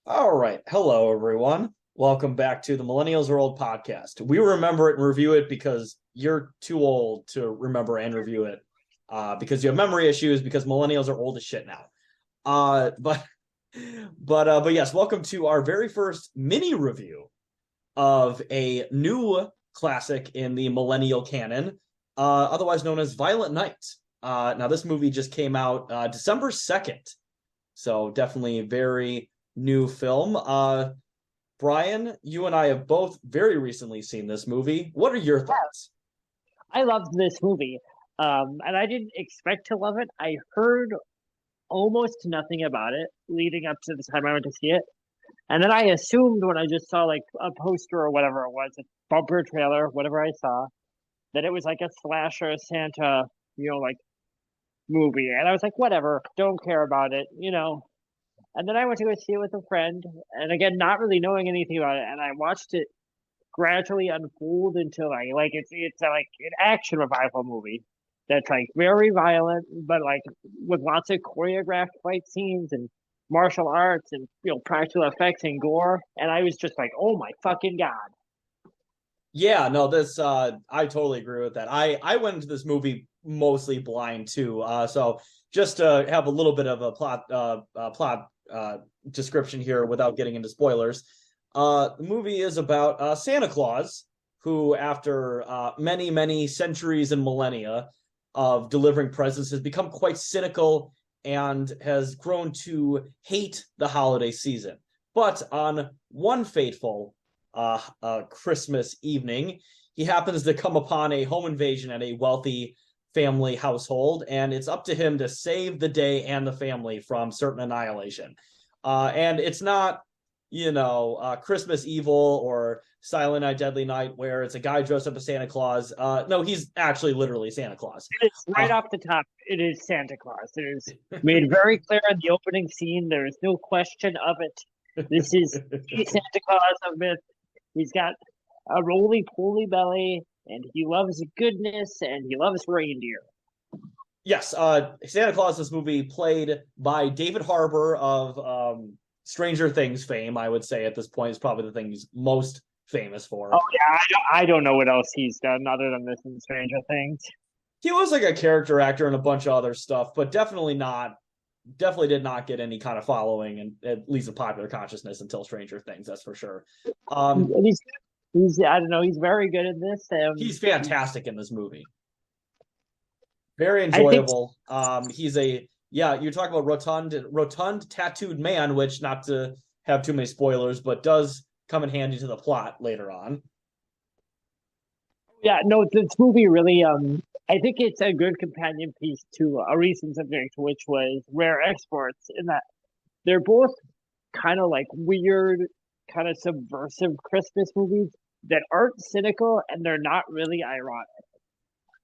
All right. Hello, everyone. Welcome back to the Millennials Are Old podcast. We remember it and review it because you're too old to remember and review it because you have memory issues because millennials are old as shit now. Uh, but but yes, welcome to our very first mini review of a new classic in the millennial canon, otherwise known as Violent Night. Now, this movie just came out December 2nd, so definitely a very new film. Brian, you and I have both very recently seen this movie. What are your thoughts? I loved this movie. And I didn't expect to love it. I heard almost nothing about it leading up to the time I went to see it. And then I assumed when I just saw like a poster or whatever it was, a bumper trailer, whatever I saw, that it was like a slasher Santa, like movie. And I was like, whatever, don't care about it. And then I went to go see it with a friend, and again, not really knowing anything about it. And I watched it gradually unfold into like it's like an action revival movie that's like very violent, but like with lots of choreographed fight scenes and martial arts and practical effects and gore. And I was just like, oh my fucking god! Yeah, no, this I totally agree with that. I went into this movie mostly blind too. So just to have a little bit of a plot description here without getting into spoilers. The movie is about Santa Claus, who after many centuries and millennia of delivering presents has become quite cynical and has grown to hate the holiday season. But on one fateful Christmas evening, he happens to come upon a home invasion at a wealthy family household, and it's up to him to save the day and the family from certain annihilation. And it's not, Christmas Evil or Silent Night, Deadly Night, where it's a guy dressed up as Santa Claus. No, he's actually literally Santa Claus. It's right Uh, off the top. It is Santa Claus. It is made very clear in the opening scene. There is no question of it. This is the Santa Claus of myth. He's got a roly poly belly, and he loves goodness, and he loves reindeer. yes, Santa Claus, this movie played by David Harbour of Stranger Things fame, I would say at this point is probably the thing he's most famous Oh for. yeah, I don't know what else he's done other than this in Stranger Things. He was like a character actor and a bunch of other stuff, but definitely did not get any kind of following and at least a popular consciousness until Stranger Things, that's for sure. Um, And he's I don't know, he's very good at this. he's fantastic in this movie. Very I think enjoyable. He's a yeah, you're talking about rotund tattooed man, which not to have too many spoilers, but does come in handy to the plot later on. yeah, no, this movie really I think it's a good companion piece to a recent subject, which was rare exports, in that they're both kind of like weird, kind of subversive Christmas movies that aren't cynical and they're not really ironic.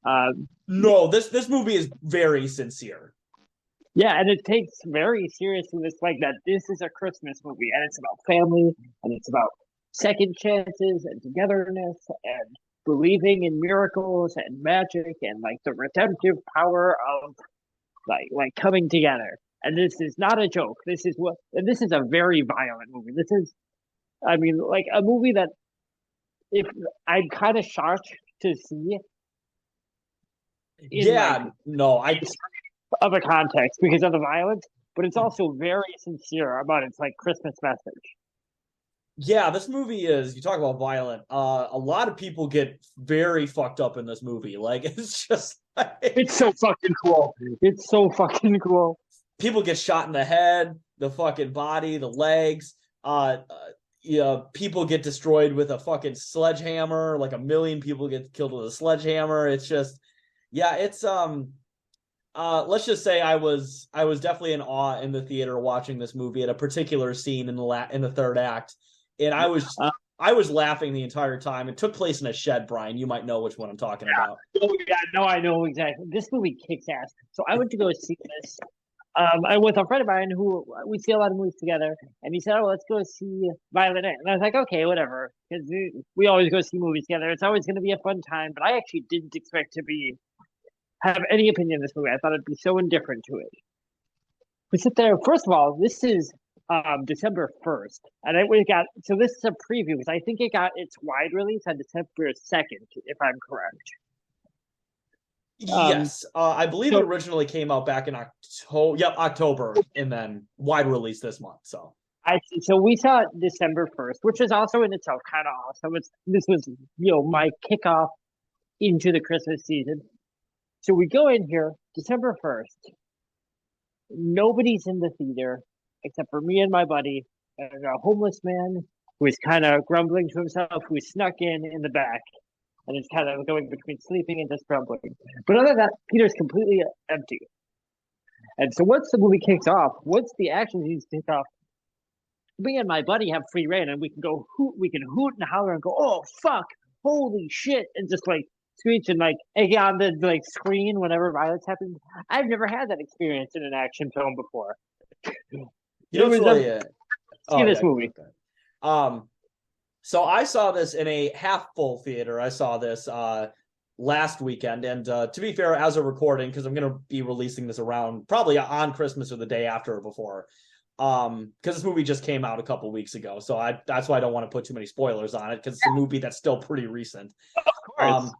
Um, No, this movie is very sincere. yeah, and it takes very seriously this like that. This is a Christmas movie, and it's about family, and it's about second chances and togetherness and believing in miracles and magic and like the redemptive power of like coming together. And this is not a joke. This is a very violent movie. This is, I mean, like a movie that if I'm kind of shocked to see in like Yeah, no, I of a context because of the violence, but it's also very sincere about its like Christmas message. yeah, this movie is, you talk about violent. A lot of people get very fucked up in this movie. Like it's just like, It's so fucking cool. It's so fucking cool. people get shot in the head, the fucking body, the legs. People get destroyed with a fucking sledgehammer. Like a million people get killed with a sledgehammer. It's just, yeah, it's let's just say I was definitely in awe in the theater watching this movie at a particular scene in the third act, and Uh, I was laughing the entire time. It took place in a shed, Brian. You might know which one I'm talking about. oh yeah, no, I know exactly. This movie kicks ass. So I went to go see this. I with a friend of mine who we see a lot of movies together, and he said, "Oh, let's go see Violet Night." And I was like, "Okay, whatever," because we always go see movies together. It's always going to be a fun time. But I actually didn't expect to be have any opinion of this movie. I thought it'd be so indifferent to it. We sit there. First of all, this is December 1st. And we got, so this is a preview because I think it got its wide release on December 2nd, if I'm correct. Yes, I believe it So originally came out back in October. Yep, October, and then wide release this month. So so we saw it December 1st, which is also in itself kind of awesome. This was, my kickoff into the Christmas season. So we go in here December 1st. Nobody's in the theater except for me and my buddy and a homeless man who is kind of grumbling to himself, who snuck in the back and is kind of going between sleeping and just grumbling. But other than that, Peter's completely empty. And so once the movie kicks off, once the action scenes kick off, me and my buddy have free reign, and we can hoot and holler and go, oh fuck, holy shit, and just like screech and like egg on the like screen whenever violence happens. I've never had that experience in an action film before. you know, it's really see this movie. So I saw this in a half full theater. I saw this last weekend, and to be fair, as a recording, because I'm going to be releasing this around probably on Christmas or the day after or before. Because this movie just came out a couple weeks ago, so that's why I don't want to put too many spoilers on it because it's a movie that's still pretty recent. Of course,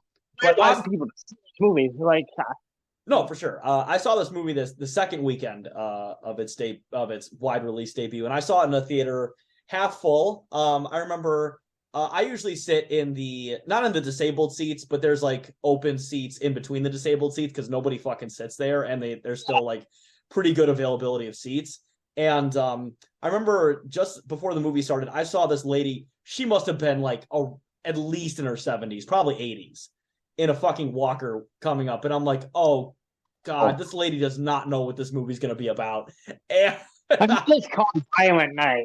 but a lot of people see this movie like no, for sure. I saw this movie the second weekend of its wide release debut, and I saw it in a theater half full. I remember I usually sit not in the disabled seats, but there's like open seats in between the disabled seats because nobody fucking sits there, and there's still like pretty good availability of seats. And I remember just before the movie started, I saw this lady. She must have been like at least in her 70s, probably 80s, in a fucking walker coming up. And I'm like, oh, God, this lady does not know what this movie's going to be about. And it's called Violent Night.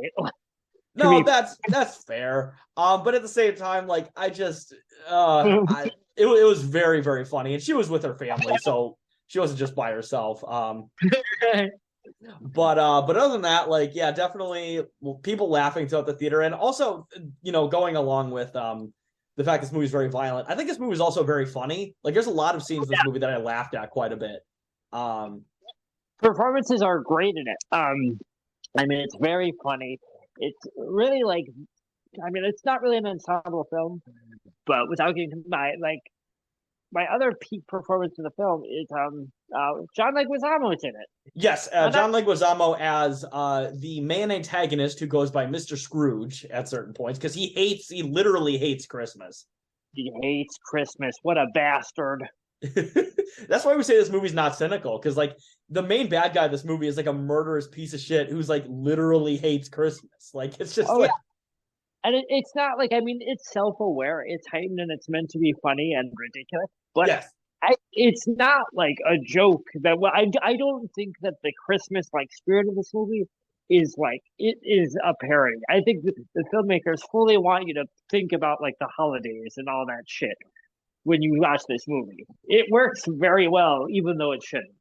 No, that's fair. But at the same time, like, I just, it was very, very funny. And she was with her family, so she wasn't just by herself. But other than that, like, yeah, definitely people laughing throughout the theater, and also, going along with the fact this movie is very violent. I think this movie is also very funny. Like, there's a lot of scenes in this movie that I laughed at quite a bit. Performances are great in it. I mean, it's very funny. It's really like, I mean, it's not really an ensemble film, but without getting to my other peak performance in the film is John Leguizamo's in it. Yes, John Leguizamo as the main antagonist who goes by Mr. Scrooge at certain points because he literally hates Christmas. He hates Christmas. What a bastard. That's why we say this movie's not cynical, because like the main bad guy of this movie is like a murderous piece of shit who's like literally hates Christmas. Like it's just yeah. And it's not like, I mean, it's self-aware, it's heightened, and it's meant to be funny and ridiculous. But yes. It's not like a joke that I don't think that the Christmas like spirit of this movie is like it is a parody. I think the filmmakers fully want you to think about like the holidays and all that shit when you watch this movie. It works very well, even though it shouldn't.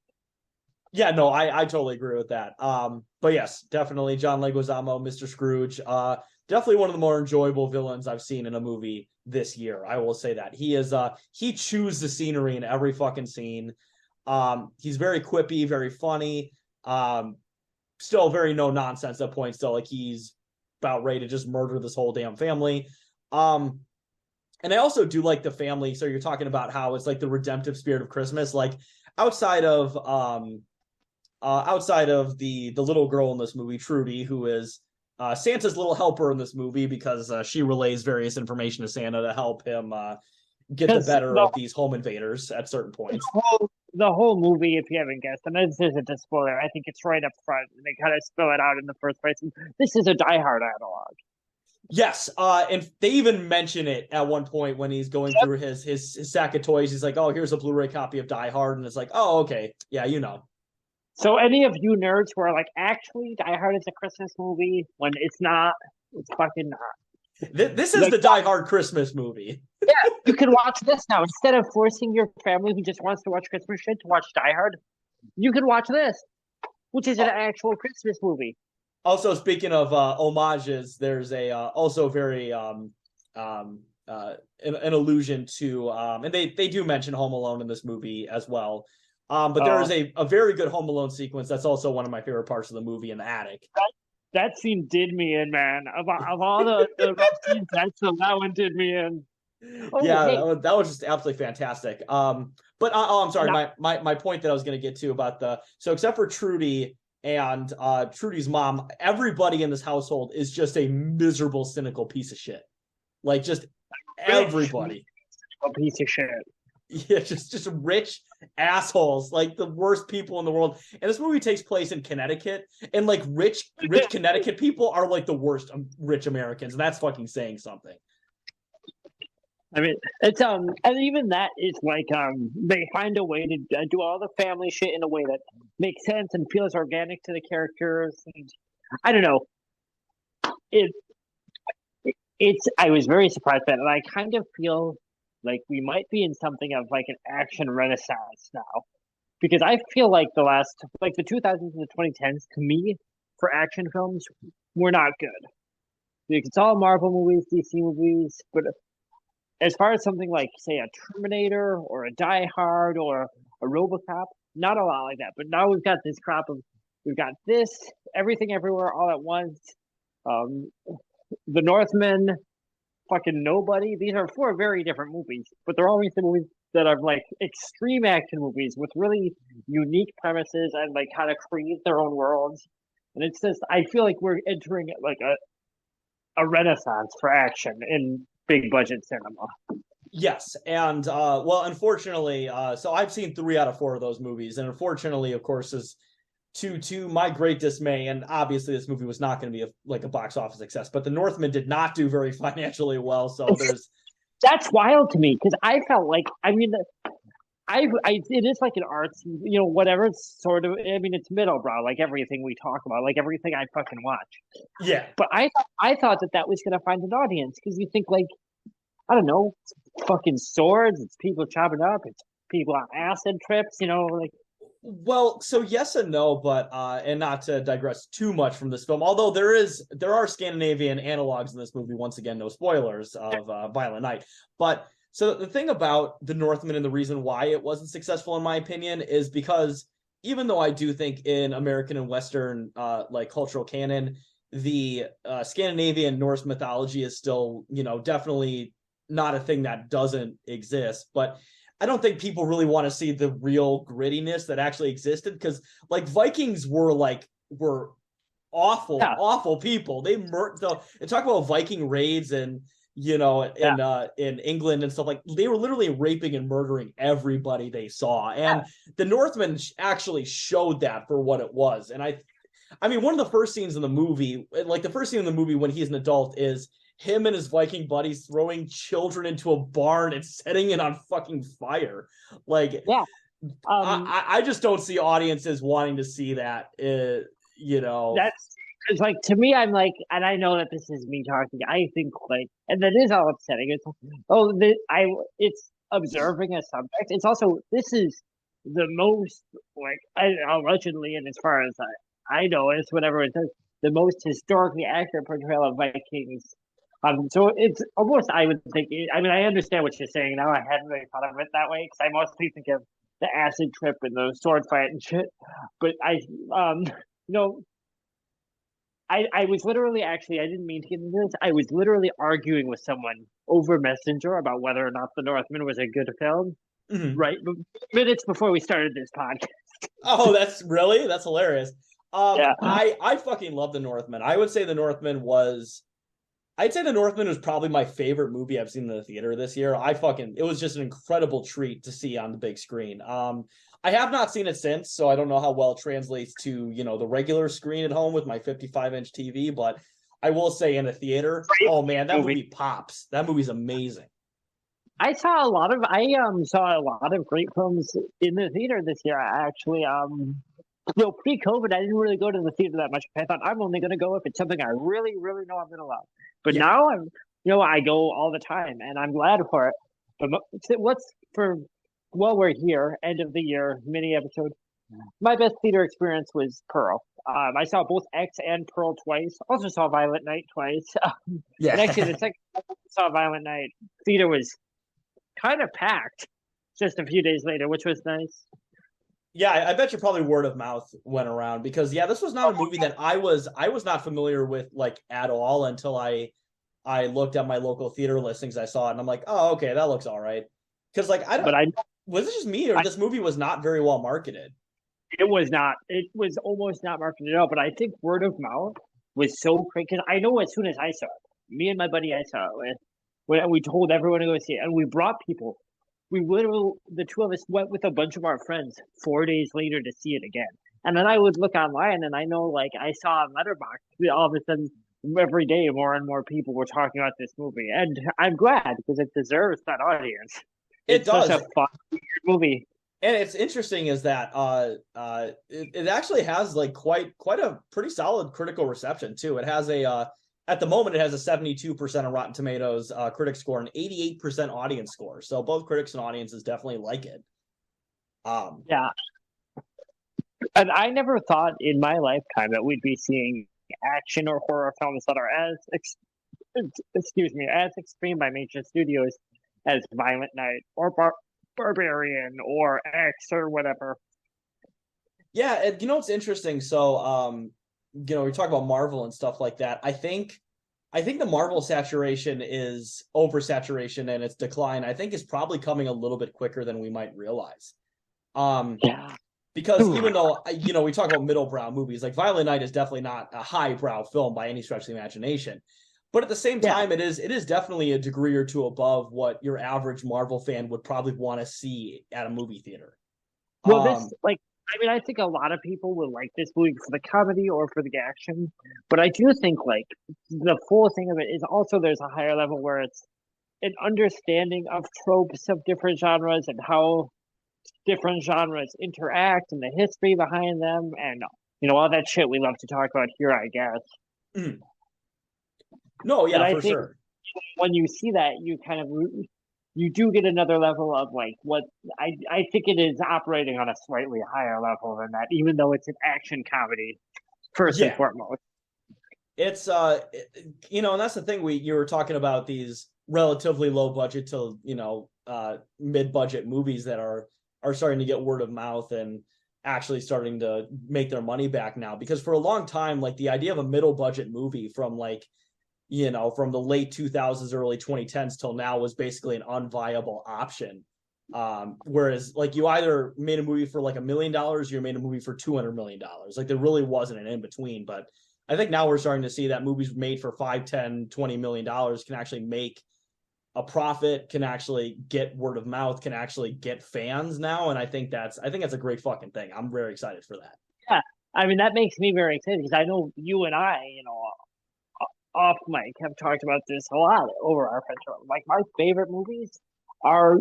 Yeah, no, I totally agree with that. But yes, definitely John Leguizamo, Mr. Scrooge. Definitely one of the more enjoyable villains I've seen in a movie this year. I will say that he chews the scenery in every fucking scene. He's very quippy, very funny. Still very no nonsense at points. Still like he's about ready to just murder this whole damn family. And I also do like the family. So you're talking about how it's like the redemptive spirit of Christmas. Like outside of the little girl in this movie, Trudy, who is Santa's little helper in this movie because she relays various information to Santa to help him get the better of these home invaders at certain points. The whole movie, if you haven't guessed, and this isn't a spoiler, I think it's right up front. And they kind of spell it out in the first place. This is a Die Hard analog. Yes, and they even mention it at one point when he's going through his sack of toys. He's like, "Oh, here's a Blu-ray copy of Die Hard," and it's like, "Oh, okay, yeah, you know." So any of you nerds who are like, actually, Die Hard is a Christmas movie, when it's not, it's fucking not. This is the Die Hard Christmas movie. Yeah, you can watch this now. Instead of forcing your family who just wants to watch Christmas shit to watch Die Hard, you can watch this, which is an actual Christmas movie. Also, speaking of homages, there's a also very an allusion to and they do mention Home Alone in this movie as well. But there is a very good Home Alone sequence that's also one of my favorite parts of the movie in the attic. that scene did me in, man. Of all the rough scenes, that one did me in. Oh, Yeah, hey, that was just absolutely fantastic. But oh, I'm sorry. now, My point that I was going to get to about the so except for Trudy and Trudy's mom, everybody in this household is just a miserable, cynical piece of shit. Like just Rich, everybody. a piece of shit. Yeah, just rich assholes, like the worst people in the world. And this movie takes place in Connecticut, and like rich Connecticut people are like the worst rich Americans, and that's fucking saying something. I mean, it's and even that is like they find a way to do all the family shit in a way that makes sense and feels organic to the characters. And I don't know, it, it's I was very surprised by it, and I kind of feel like we might be in something of like an action renaissance now because I feel like the 2000s and the 2010s to me for action films were not good. Like, it's all Marvel movies, DC movies, but as far as something like, say, a Terminator or a Die Hard or a RoboCop, not a lot like that. But now we've got this crop of, we've got this, everything everywhere all at once. Um, the Northman, fucking Nobody. These are four very different movies, but they're always the movies that are like extreme action movies with really unique premises and like kind of create their own worlds. And it's just, I feel like we're entering like a renaissance for action in big budget cinema. Yes, and well, unfortunately, so I've seen 3 out of 4 of those movies, and unfortunately, of course, is to my great dismay, and obviously this movie was not going to be like a box office success, but The Northman did not do very financially well. So there's That's wild to me because I felt like, I mean, it is like an arts, whatever. It's sort of, I mean, it's middlebrow, like everything we talk about, like everything I fucking watch. yeah, But I thought that was going to find an audience because you think like, I don't know, it's fucking swords, it's people chopping up, it's people on acid trips, like well, so yes and no, but and not to digress too much from this film, although there are Scandinavian analogs in this movie. Once again, no spoilers of Violent Night. But so the thing about The Northman and the reason why it wasn't successful, in my opinion, is because even though I do think in American and Western like cultural canon, the Scandinavian Norse mythology is still, definitely not a thing that doesn't exist, but I don't think people really want to see the real grittiness that actually existed because like Vikings were awful, yeah, awful people. They murdered and talk about Viking raids and yeah, in England and stuff, like they were literally raping and murdering everybody they saw. And the Northmen actually showed that for what it was. And I mean, one of the first scenes in the movie, like the first scene in the movie when he's an adult, is him and his Viking buddies throwing children into a barn and setting it on fucking fire. Like, yeah. I just don't see audiences wanting to see that. That's because like to me, I'm like, and I know that this is me talking. I think like, and that is all upsetting. It's it's observing a subject. It's also this is the most like allegedly, and as far as I know, it's whatever it says, the most historically accurate portrayal of Vikings. So it's almost I would think. I mean, I understand what you're saying now. I hadn't really thought of it that way because I mostly think of the acid trip and the sword fight and shit. But you know, I was literally actually I didn't mean to get into this. I was literally arguing with someone over Messenger about whether or not The Northman was a good film. Mhm. Right, minutes before we started this podcast. Oh, that's hilarious. Yeah, I fucking love The Northman. I'd say The Northman was probably my favorite movie I've seen in the theater this year. It was just an incredible treat to see on the big screen. I have not seen it since, so I don't know how well it translates to, the regular screen at home with my 55-inch TV, but I will say in the theater, great oh man, that movie. movie pops. That movie's amazing. I saw a lot of great films in the theater this year. Actually, pre-COVID, I didn't really go to the theater that much. I thought I'm only going to go if it's something I really, really know I'm going to love. But Yeah. now I go all the time, and I'm glad for it. But what's for while we're here, end of the year mini episode. My best theater experience was Pearl. I saw both X and Pearl twice. Also saw Violent Night twice. And actually, Yeah. the second time I saw Violent Night, theater was kind of packed just a few days later, which was nice. Yeah, I bet you probably word of mouth went around because yeah, this was not a movie that I was not familiar with like at all until I looked at my local theater listings. I saw it and I'm like, oh, okay, that looks all right. Because like I But don't was it just me or this movie was not very well marketed? it was not. It was almost not marketed at all. But I think word of mouth was so quick. Cause I know as soon as I saw it, me and my buddy I saw it with, when we told everyone to go see it, and we brought people. We literally, the two of us went with a bunch of our friends 4 days later to see it again. And then I would look online, and I know, like, I saw on Letterboxd, all of a sudden, every day, more and more people were talking about this movie, and I'm glad because it deserves that audience. It It's such does. a fun, weird movie. And it's interesting is that it actually has like quite a pretty solid critical reception too. It has a at the moment it has a 72% of Rotten Tomatoes critic score and 88% audience score. So both critics and audiences definitely like it. Yeah, and I never thought in my lifetime that we'd be seeing action or horror films that are excuse me, as extreme by major studios as Violent Night or Barbarian or X or whatever. Yeah, you know what's interesting? So we talk about Marvel and stuff like that. I think the Marvel saturation is oversaturation and its decline, I think is probably coming a little bit quicker than we might realize. Um, Yeah. because even though we talk about middle-brow movies, like Violent Night is definitely not a high-brow film by any stretch of the imagination. But at the same Yeah. time, it is definitely a degree or two above what your average Marvel fan would probably want to see at a movie theater. Well, Um, I mean, I think a lot of people will like this movie for the comedy or for the action, but I do think like the full thing of it is also there's a higher level where it's an understanding of tropes of different genres and how different genres interact and the history behind them and all that shit we love to talk about here, I guess. no, And yeah, I for think sure. when you see that, you do get another level of like what I think it is operating on a slightly higher level than that, even though it's an action comedy first and Yeah, foremost. it's and that's the thing you were talking about these relatively low budget to mid budget movies that are starting to get word of mouth and actually starting to make their money back now because for a long time like the idea of a middle budget movie from like from the late 2000s early 2010s till now was basically an unviable option. Whereas like you either made a movie for like $1 million or you made a movie for $200 million, like there really wasn't an in between. But I think now we're starting to see that movies made for 5, 10, $20 million can actually make a profit, can actually get word of mouth, can actually get fans now. And I think that's a great fucking thing. I'm very excited for that. Yeah, I mean that makes me very excited because I know you and I, off mic have talked about this a lot over our friendship. Like my favorite movies are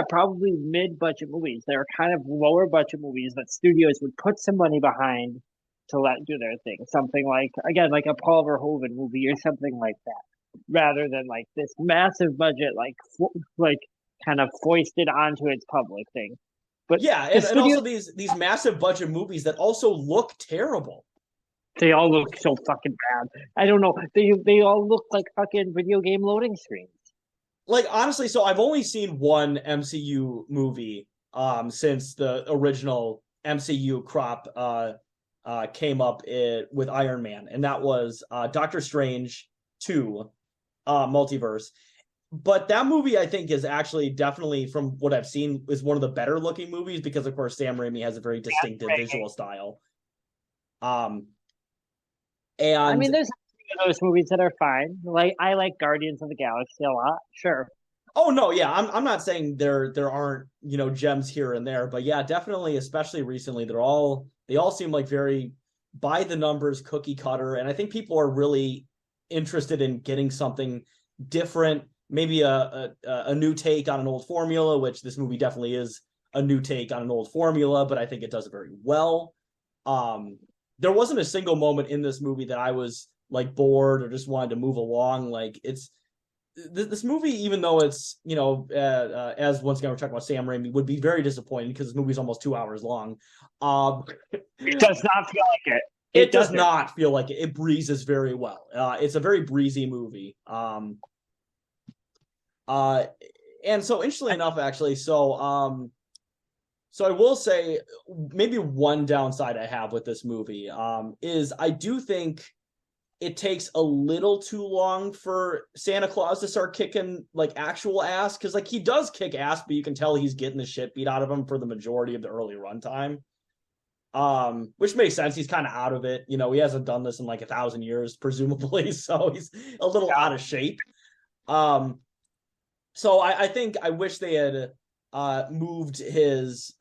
probably mid-budget movies. They're kind of lower budget movies that studios would put some money behind to let do their thing. Something like again like a Paul Verhoeven movie or something like that, rather than like this massive budget like kind of foisted onto its public thing. But Yeah, the and also studio these massive budget movies that also look terrible. they all look so fucking bad. I don't know. They all look like fucking video game loading screens. Like honestly, so I've only seen one MCU movie since the original MCU crop came up with Iron Man, and that was Doctor Strange 2 Multiverse. But that movie I think is actually definitely from what I've seen is one of the better looking movies because of course Sam Raimi has a very distinctive visual style. Um I and mean, there's those movies that are fine. Like I like Guardians of the Galaxy a lot. Sure. Oh no, yeah, I'm not saying there aren't gems here and there, but yeah, definitely, especially recently, they all seem like very by the numbers cookie cutter, and I think people are really interested in getting something different, maybe a new take on an old formula, which this movie definitely is a new take on an old formula, but I think it does it very well. There wasn't a single moment in this movie that I was like bored or just wanted to move along. Like this movie, even though it's as once again we're talking about Sam Raimi, would be very disappointing because this movie's almost 2 hours long. Um, It does not feel like it. it does doesn't. not feel like it. It breezes very well. It's a very breezy movie. Uh, and so interestingly enough, actually, So I will say maybe one downside I have with this movie is I do think it takes a little too long for Santa Claus to start kicking like actual ass because like he does kick ass, but you can tell he's getting the shit beat out of him for the majority of the early runtime. Which makes sense. He's kind of out of it. You know, he hasn't done this in like 1,000 years, presumably, so he's a little out of shape. Um, so I think I wish they had moved his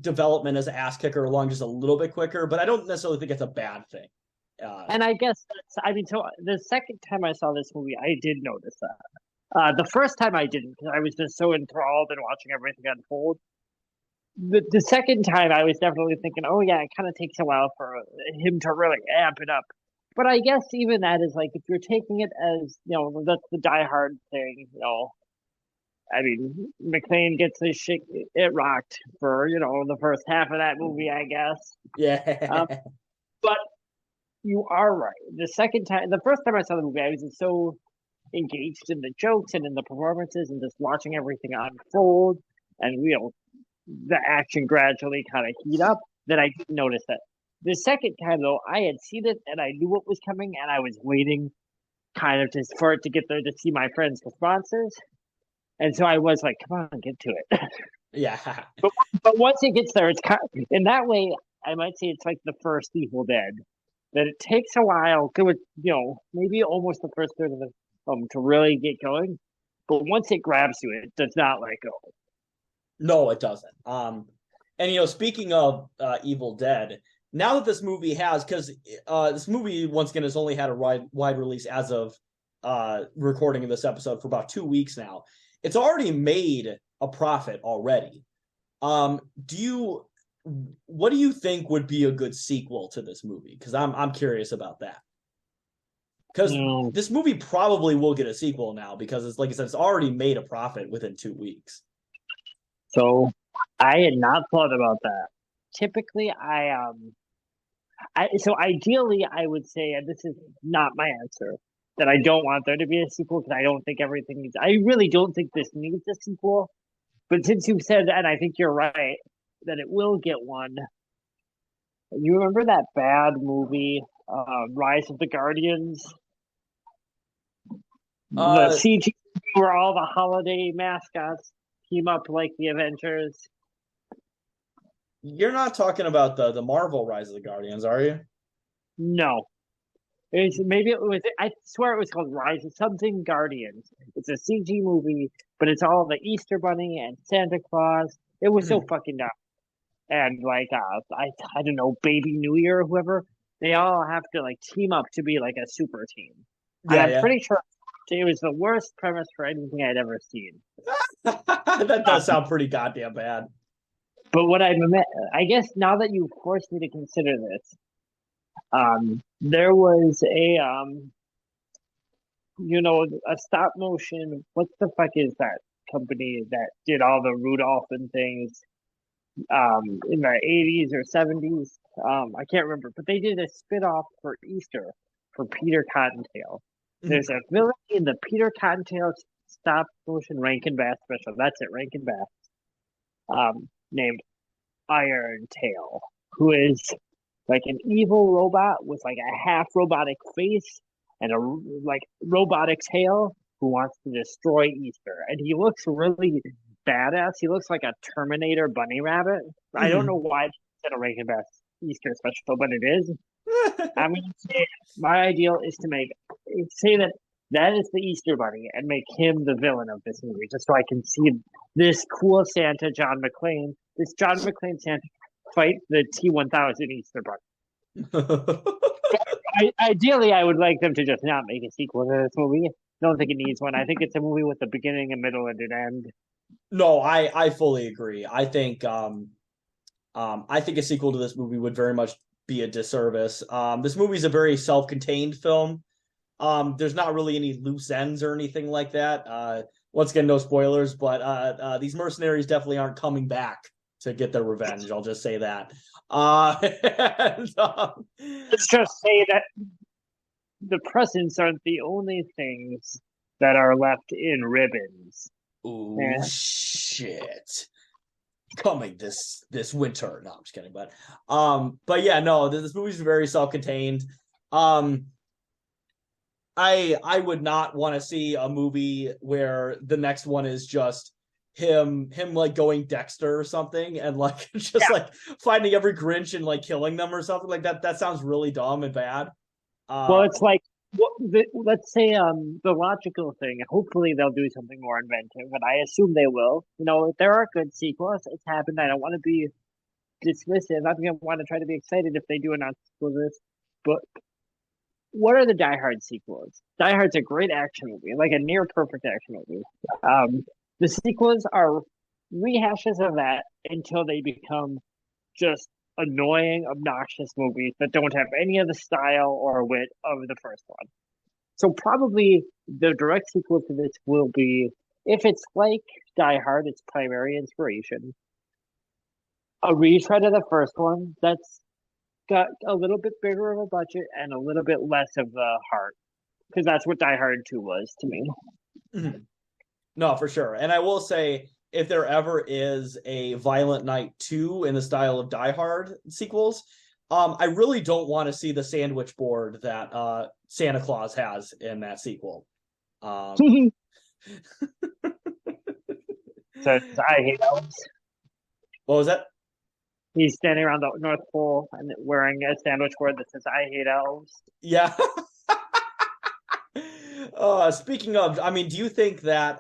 development as an ass kicker along just a little bit quicker, but I don't necessarily think it's a bad thing. And I guess I mean, so the second time I saw this movie, I did notice that. The first time I didn't because I was just so enthralled in watching everything unfold. The second time I was definitely thinking, oh yeah, it kind of takes a while for him to really amp it up. But I guess even that is like if you're taking it as that's the Die Hard thing. I mean, McClane gets his shit it rocked for the first half of that movie, I guess. Yeah. But you are right. The first time I saw the movie, I was just so engaged in the jokes and in the performances and just watching everything unfold and the action gradually kind of heat up that I didn't notice that. The second time though, I had seen it and I knew what was coming and I was waiting kind of just for it to get there to see my friends' responses. And so I was like, come on, get to it. Yeah. But once it gets there, it's kind of, in that way, I might say it's like the first Evil Dead. That it takes a while to, maybe almost the first third of the film to really get going. But once it grabs you, it does not let go. No, it doesn't. And speaking of Evil Dead, now that this movie has, because this movie once again has only had a wide release as of recording of this episode for about 2 weeks now. It's already made a profit already. What do you think would be a good sequel to this movie? Because I'm curious about that. Because this movie probably will get a sequel now because it's like I said, it's already made a profit within 2 weeks. So I had not thought about that. Typically, so ideally I would say, and this is not my answer, that I don't want there to be a sequel because I don't think everything needs. I really don't think this needs a sequel. But since you've said, and I think you're right, that it will get one. You remember that bad movie, Rise of the Guardians? The CG where all the holiday mascots team up like the Avengers. You're not talking about the Marvel Rise of the Guardians, are you? No. I swear it was called Rise of something Guardians. It's a CG movie, but it's all the Easter Bunny and Santa Claus. It was so fucking dumb. And like I don't know, Baby New Year or whoever, they all have to like team up to be like a super team. And I'm pretty sure it was the worst premise for anything I'd ever seen. That does sound pretty goddamn bad. But I guess now that you forced me to consider this, there was a stop motion. What the fuck is that company that did all the Rudolph and things in the 80s or 70s? I can't remember, but they did a spin-off for Easter for Peter Cottontail. There's a villain in the Peter Cottontail stop motion Rankin Bass special. That's it, Rankin Bass. Named Iron Tail, who is like an evil robot with like a half robotic face and a like robotic tail who wants to destroy Easter. And he looks really badass. He looks like a Terminator bunny rabbit. I don't know why it's a Rankin Bass Easter special, but it is. I'm going to say my ideal is to say that is the Easter Bunny and make him the villain of this movie, just so I can see this cool Santa, John McClane Santa fight the T-1000 Easter Bunny. Ideally, I would like them to just not make a sequel to this movie. I don't think it needs one. I think it's a movie with a beginning, a middle, and an end. No, I fully agree. I think a sequel to this movie would very much be a disservice. This movie is a very self-contained film. There's not really any loose ends or anything like that. Once again, no spoilers, but these mercenaries definitely aren't coming back to get their revenge. I'll just say that. Let's just say that the presents aren't the only things that are left in ribbons. Ooh, shit. coming this winter. No, I'm just kidding. But yeah, no, this movie's very self-contained. Um, I would not want to see a movie where the next one is just him like going Dexter or something and like just like finding every Grinch and like killing them or something like that. That sounds really dumb and bad. Well, Uh, it's like let's say the logical thing. Hopefully, they'll do something more inventive, and I assume they will. You know, if there are good sequels, it's happened. I don't want to be dismissive. I'm gonna want to try to be excited if they do announce sequel to this. But what are the Die Hard sequels? Die Hard's a great action movie, like a near perfect action movie. The sequels are rehashes of that until they become just annoying, obnoxious movies that don't have any of the style or wit of the first one. So probably the direct sequel to this will be, if it's like Die Hard, its primary inspiration, a retread of the first one that's got a little bit bigger of a budget and a little bit less of the heart, because that's what Die Hard 2 was to me. no, for sure. And I will say, if there ever is a Violent Night 2 in the style of Die Hard sequels, I really don't want to see the sandwich board that Santa Claus has in that sequel. So I hate elves. What was that? He's standing around the North Pole and wearing a sandwich board that says "I hate elves." Yeah. Speaking of, I mean, do you think that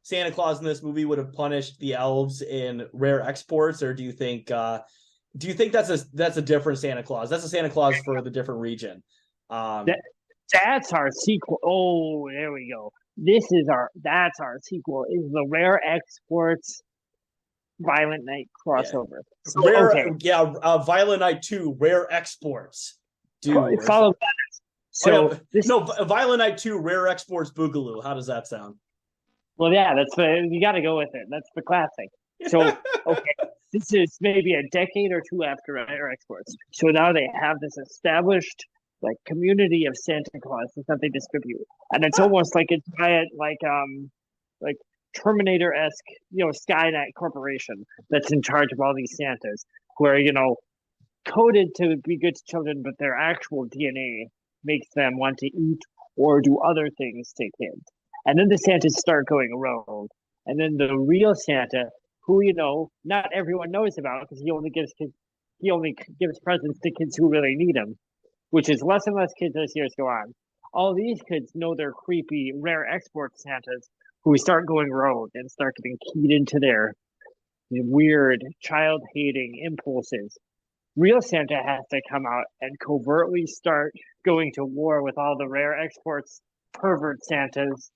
Santa Claus in this movie would have punished the elves in rare exports, or do you think that's a different Santa Claus? That's a Santa Claus for the different region. That, that's our sequel. Oh, there we go. That's our sequel. Is the rare exports Violent Night crossover. Yeah. So, okay. Violent Night 2, rare exports. Dude. Follow that. So Violent Night 2, rare exports Boogaloo. How does that sound? Well, yeah, you got to go with it. That's the classic. So, okay, this is maybe a decade or two after rare exports. So now they have this established like community of Santa Clauses that they distribute, and it's almost like it's like Terminator-esque, Skynet Corporation that's in charge of all these Santas, who are coded to be good to children, but their actual DNA makes them want to eat or do other things to kids. And then the Santas start going rogue, and then the real Santa, who not everyone knows about because he only gives presents to kids who really need them, which is less and less kids as years go on. All these kids know they're creepy, rare export Santas who start going rogue and start getting keyed into their weird, child-hating impulses. Real Santa has to come out and covertly start going to war with all the rare exports, pervert Santas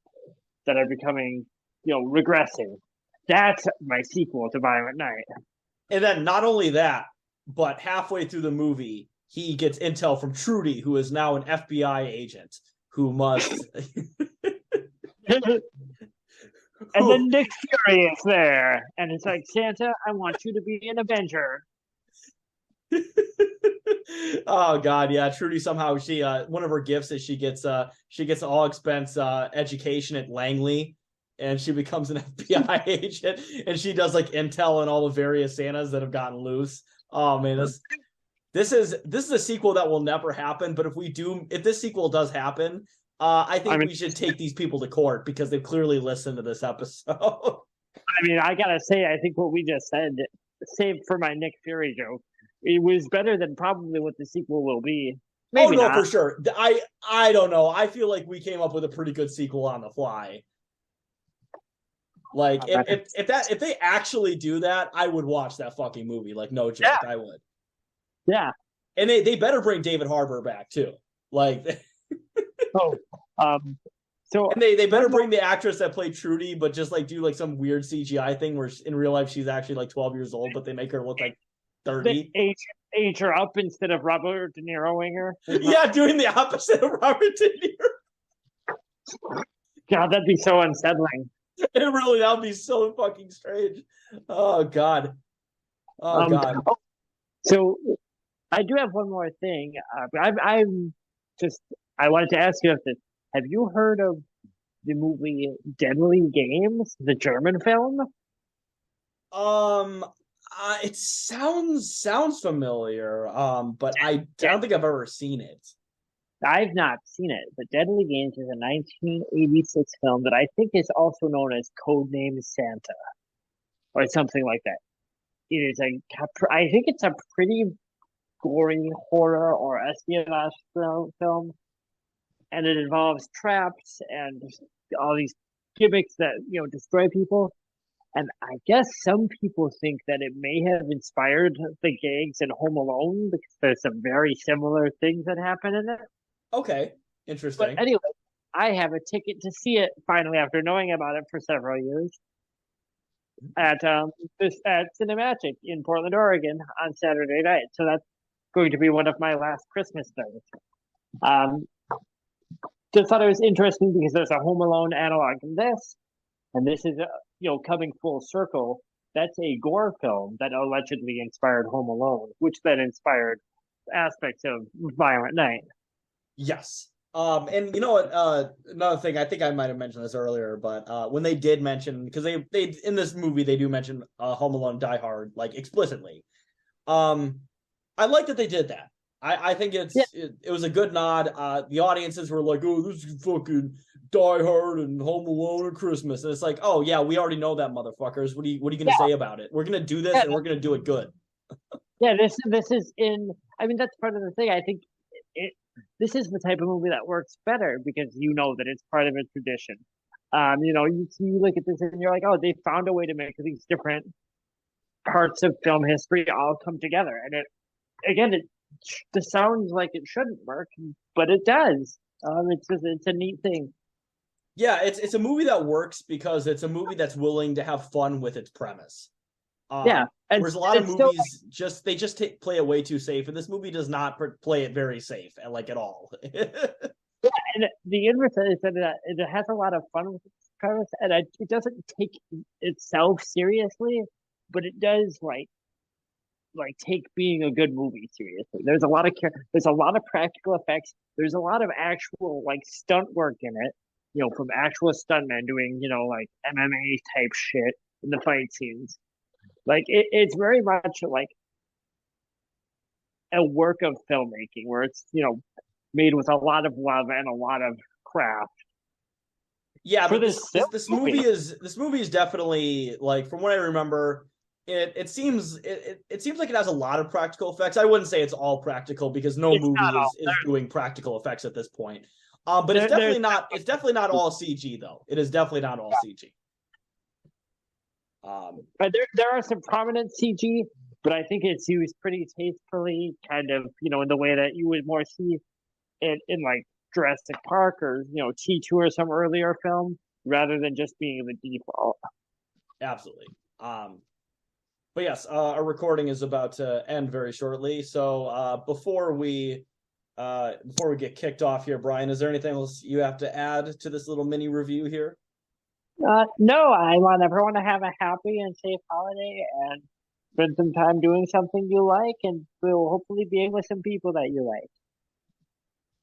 that are becoming, regressing. That's my sequel to Violent Night. And then not only that, but halfway through the movie, he gets intel from Trudy, who is now an FBI agent, who must. And then Nick Fury is there, and it's like, Santa, I want you to be an Avenger. Oh God, yeah. Trudy somehow she one of her gifts is she gets an all expense education at Langley, and she becomes an FBI agent, and she does like intel on all the various Santas that have gotten loose. Oh man, this is a sequel that will never happen. But if this sequel does happen, I think we should take these people to court because they've clearly listened to this episode. I mean, I gotta say, I think what we just said, save for my Nick Fury joke, it was better than probably what the sequel will be. Maybe not. For sure. I don't know. I feel like we came up with a pretty good sequel on the fly. Like if they actually do that, I would watch that fucking movie. Like no joke, yeah. I would. Yeah. And they better bring David Harbour back too. Like so and they better bring the actress that played Trudy, but just like do like some weird CGI thing where in real life she's actually like 12 years old, but they make her look like 30. Age her up instead of Robert De Niroing her. Yeah, doing the opposite of Robert De Niro. God, that'd be so unsettling. That would be so fucking strange. Oh God. God. So I do have one more thing. I wanted to ask you if this. Have you heard of the movie Deadly Games, the German film? It sounds familiar, but I Yeah, don't think I've ever seen it. I've not seen it, but Deadly Games is a 1986 film that I think is also known as Codename Santa or something like that. It is I think it's a pretty gory horror or espionage film, and it involves traps and all these gimmicks that destroy people. And I guess some people think that it may have inspired the gangs in Home Alone because there's some very similar things that happen in it. Okay, But interesting. anyway, I have a ticket to see it finally after knowing about it for several years at this at Cinemagic in Portland, Oregon on Saturday night. So that's going to be one of my last Christmas things. Um, just thought it was interesting because there's a Home Alone analog in this, and this is coming full circle. That's a gore film that allegedly inspired Home Alone, which then inspired aspects of Violent Night. Yes. And you know what? Another thing, I think I might have mentioned this earlier, but when they did mention, because they in this movie they do mention Home Alone Die Hard like explicitly. Um, I like that they did that. I think Yeah, it was a good nod. The audiences were like, "Oh, this is fucking Die Hard and Home Alone and Christmas," and it's like, "Oh yeah, we already know that, motherfuckers. What are you gonna yeah, say about it? We're gonna do this yeah, and we're gonna do it good." yeah. This is in. I mean, that's part of the thing. I think it. This is the type of movie that works better because you know that it's part of a tradition. You look at this and you're like, oh, they found a way to make these different parts of film history all come together, and it this sounds like it shouldn't work, but it does. It's a neat thing. Yeah, it's a movie that works because it's a movie that's willing to have fun with its premise. Yeah, Whereas a lot of it's still movies play it way too safe, and this movie does not play it very safe like at all. and the inverse is that it has a lot of fun with its premise, and it doesn't take itself seriously, but it does take being a good movie seriously. There's a lot of practical effects. There's a lot of actual stunt work in it, from actual stuntmen doing like MMA type shit in the fight scenes. It's very much like a work of filmmaking where it's made with a lot of love and a lot of craft Yeah, for but this this movie. movie is definitely like from what I remember, it seems like it has a lot of practical effects. I wouldn't say it's all practical because no It's movie not all is doing practical effects at this point. But there's it's definitely not all CG though. It is definitely not all CG. but there are some prominent CG, but I think it's used pretty tastefully, kind of in the way that you would more see it in like Jurassic Park or T2 or some earlier film, rather than just being the default. Absolutely. But yes, our recording is about to end very shortly. So before we get kicked off here, Brian, is there anything else you have to add to this little mini review here? No, I want everyone to have a happy and safe holiday and spend some time doing something you like, and we'll hopefully be with some people that you like.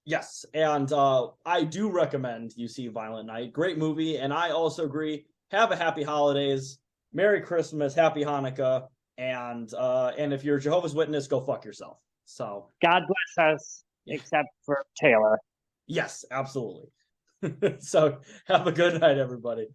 Yes, and I do recommend you see Violent Night. Great movie, and I also agree. Have a happy holidays, Merry Christmas, Happy Hanukkah, and if you're a Jehovah's Witness, go fuck yourself. So God bless us, except for Taylor. yes, absolutely. So have a good night, everybody.